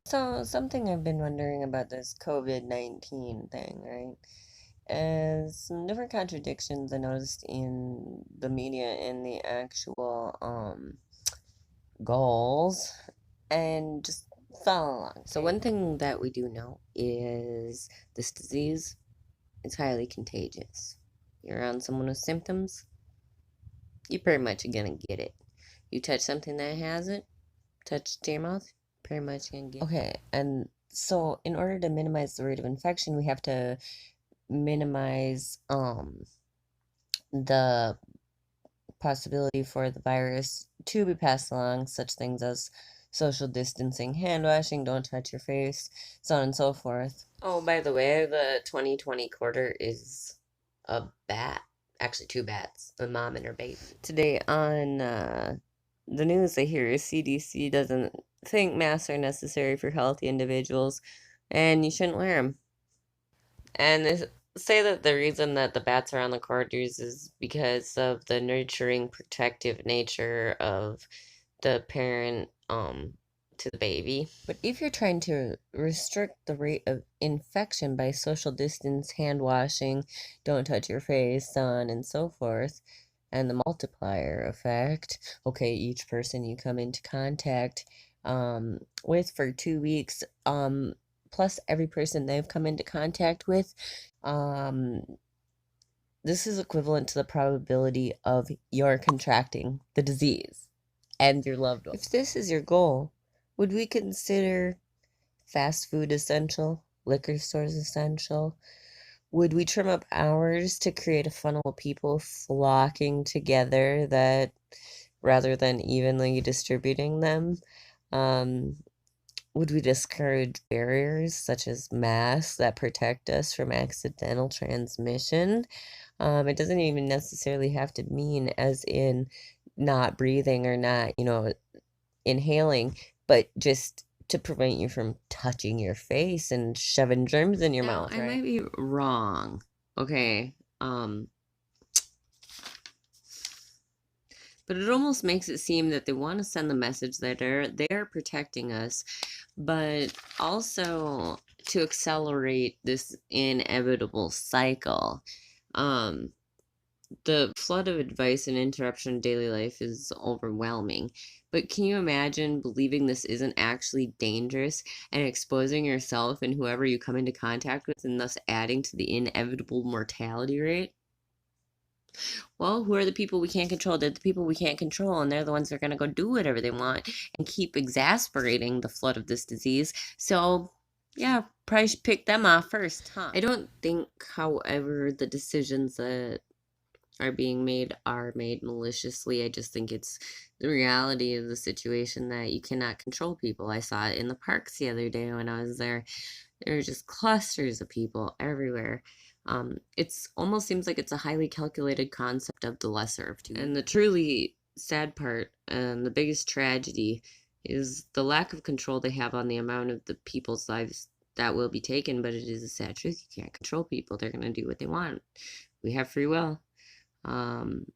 So, something I've been wondering about this COVID-19 thing, right? Is some different contradictions I noticed in the media and the actual goals and just follow along. So, one thing that we do know is this disease is highly contagious. You're around someone with symptoms, you're pretty much gonna get it. You touch something that has it, touch it to your mouth, pretty much gonna get it. Okay, and so in order to minimize the rate of infection, we have to minimize the possibility for the virus to be passed along, such things as social distancing, hand washing, don't touch your face, so on and so forth. Oh, by the way, the 2020 quarter is a bat. Actually, two bats, a mom and her baby. Today on the news, I hear CDC doesn't think masks are necessary for healthy individuals, and you shouldn't wear them. And they say that the reason that the bats are on the corridors is because of the nurturing, protective nature of the parent to the baby. But if you're trying to restrict the rate of infection by social distance, hand washing, don't touch your face, so on and so forth, and the multiplier effect, okay, each person you come into contact with for 2 weeks, plus every person they've come into contact with, um, this is equivalent to the probability of your contracting the disease and your loved one. If this is your goal, would we consider fast food essential, liquor stores essential? Would we trim up hours to create a funnel of people flocking together that rather than evenly distributing them? Um, would we discourage barriers such as masks that protect us from accidental transmission? It doesn't even necessarily have to mean as in not breathing or not, inhaling, but just to prevent you from touching your face and shoving germs in your mouth, I right? might be wrong. Okay. But it almost makes it seem that they want to send the message that they're protecting us, but also to accelerate this inevitable cycle. Um, the flood of advice and interruption in daily life is overwhelming. But can you imagine believing this isn't actually dangerous and exposing yourself and whoever you come into contact with and thus adding to the inevitable mortality rate? Well, who are the people we can't control? They're the people we can't control, and they're the ones that are going to go do whatever they want and keep exasperating the flood of this disease. So, yeah, probably should pick them off first, huh? I don't think, however, the decisions that are made maliciously. I just think it's the reality of the situation that you cannot control people. I saw it in the parks the other day when I was there. There were just clusters of people everywhere. It's almost seems like it's a highly calculated concept of the lesser of two. And the truly sad part and the biggest tragedy is the lack of control they have on the amount of the people's lives that will be taken. But it is a sad truth. You can't control people. They're going to do what they want. We have free will. Um,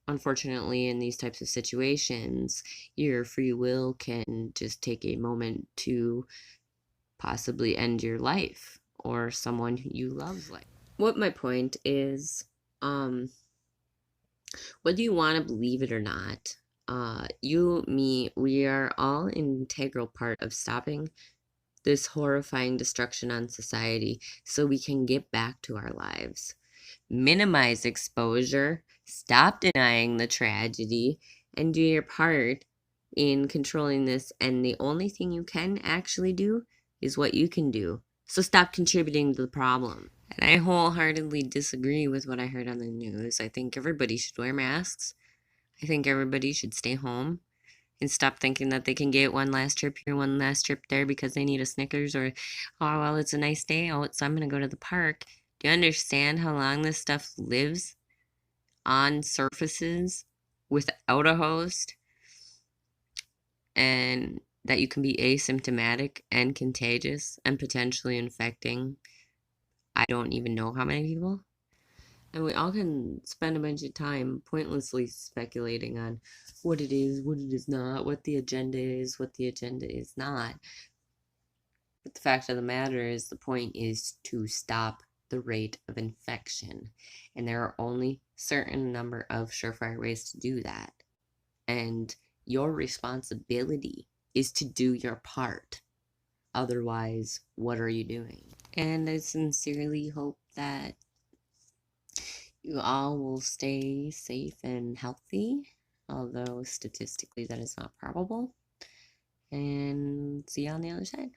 Unfortunately, in these types of situations, your free will can just take a moment to possibly end your life or someone you love's life. What my point is, whether you want to believe it or not, you, me, we are all an integral part of stopping this horrifying destruction on society so we can get back to our lives. Minimize exposure, stop denying the tragedy, and do your part in controlling this. And the only thing you can actually do is what you can do. So stop contributing to the problem. And I wholeheartedly disagree with what I heard on the news. I think everybody should wear masks. I think everybody should stay home and stop thinking that they can get one last trip here, one last trip there because they need a Snickers or, oh, well, it's a nice day out, so I'm going to go to the park. Do you understand how long this stuff lives on surfaces without a host? And that you can be asymptomatic and contagious and potentially infecting, I don't even know how many people. And we all can spend a bunch of time pointlessly speculating on what it is not, what the agenda is not. But the fact of the matter is, the point is to stop the rate of infection. And there are only certain number of surefire ways to do that. And your responsibility is to do your part. Otherwise, what are you doing? And I sincerely hope that you all will stay safe and healthy, although statistically that is not probable. And see you on the other side.